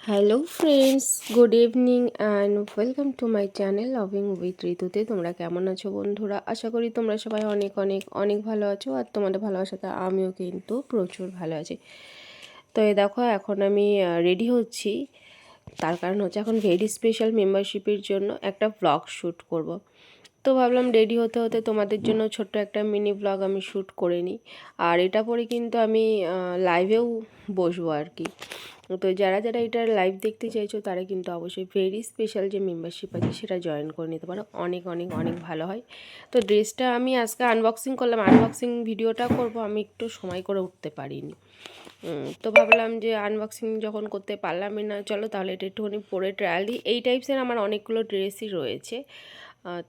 Hello friends, good evening and welcome to my channel loving with ঋতুতে। তোমরা কেমন আছো বন্ধুরা? আশা করি তোমরা সবাই অনেক অনেক অনেক ভালো আছো, আর তোমাদের ভালোবাসাতে আমিও কিন্তু প্রচুর ভালো আছি। তো এই দেখো, এখন আমি রেডি হচ্ছি। তার কারণ হচ্ছে এখন ভেরি স্পেশাল মেম্বারশিপের জন্য একটা ব্লগ শ্যুট করব। তো ভাবলাম রেডি হতে হতে তোমাদের জন্য ছোট্ট একটা মিনি ব্লগ আমি শ্যুট করে নিই। আর এটা পরে কিন্তু আমি লাইভেও বসবো আর কি। তো যারা যারা এটার লাইভ দেখতে চাইছো তারা কিন্তু অবশ্যই ভেরি স্পেশাল যে মেম্বারশিপ আছে সেটা জয়েন করে নিতে পারো। অনেক অনেক অনেক ভালো হয়। তো ড্রেসটা আমি আজকে আনবক্সিং করলাম, আনবক্সিং ভিডিওটা করব, আমি একটু সময় করে উঠতে পারিনি। তো ভাবলাম যে আনবক্সিং যখন করতে পারলামই না, চলো তাহলে এটা একটুখানি পরে ট্রায়াল দিই। এই টাইপসের আমার অনেকগুলো ড্রেসই রয়েছে।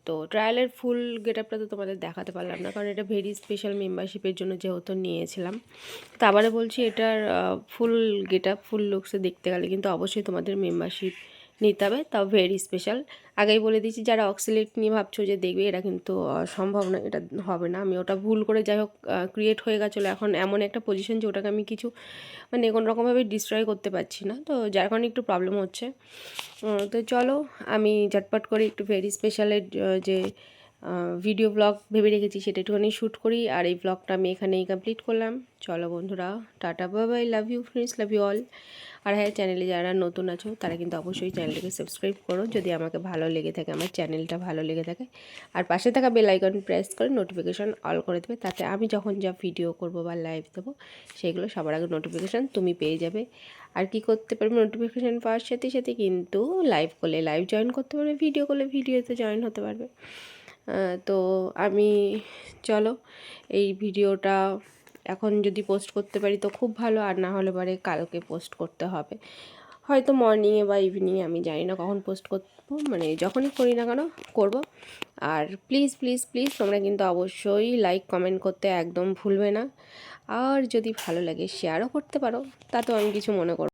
তো ট্রায়ালের ফুল গেট আপটা তো তোমাদের দেখাতে পারলাম না, কারণ এটা ভেরি স্পেশাল মেম্বারশিপের জন্য যেহেতু নিয়েছিলাম। তো আবারও বলছি, এটার ফুল গেট আপ ফুল লুকসে দেখতে গেলে কিন্তু অবশ্যই তোমাদের মেম্বারশিপ নিতে হবে, তাও ভেরি স্পেশাল। আগেই বলে দিচ্ছি, যারা অক্সিলেট নিয়ে ভাবছো যে দেখবে, এটা কিন্তু সম্ভব না, এটা হবে না। আমি ওটা ভুল করে যাই হোক ক্রিয়েট হয়ে গেছিলো, এখন এমন একটা পজিশন যে ওটাকে আমি কিছু মানে কোনো রকমভাবে ডিস্ট্রয় করতে পারছি না, তো যার কারণে একটু প্রবলেম হচ্ছে। তো চলো আমি ঝটপট করে একটু ভেরি স্পেশালের যে ভিডিও ব্লগ ভেবে রেখেছি সেটা একটুখানি শ্যুট করি, আর এই ব্লগটা আমি এখানেই কমপ্লিট করলাম। চলো বন্ধুরা, tata bye bye, love you friends, love you all. আর হ্যাঁ, চ্যানেলে যারা নতুন আছো তারা কিন্তু অবশ্যই চ্যানেলটাকে সাবস্ক্রাইব করো যদি আমাকে ভালো লেগে থাকে, আমার চ্যানেলটা ভালো লেগে থাকে। আর পাশে থাকা বেল আইকন প্রেস করে নোটিফিকেশান অল করে দেবে, তাতে আমি যখন যা ভিডিও করব বা লাইভ দেবো সেগুলো সবার আগে নোটিফিকেশান তুমি পেয়ে যাবে। আর কি করতে পারবে, নোটিফিকেশান পাওয়ার সাথে সাথে কিন্তু লাইভ করলে লাইভ জয়েন করতে পারবে, ভিডিও করলে ভিডিওতে জয়েন হতে পারবে। তো আমি চলো এই ভিডিওটা এখন যদি পোস্ট করতে পারি তো খুব ভালো, আর না হলে পরে কালকে পোস্ট করতে হবে, হয়তো মর্নিংয়ে বা ইভিনিংয়ে, আমি জানি না কখন পোস্ট করবো, মানে যখনই করি না কেন করব। আর প্লিজ প্লিজ প্লিজ তোমরা কিন্তু অবশ্যই লাইক কমেন্ট করতে একদম ভুলবে না, আর যদি ভালো লাগে শেয়ারও করতে পারো, তাতেও আমি কিছু মনে করব।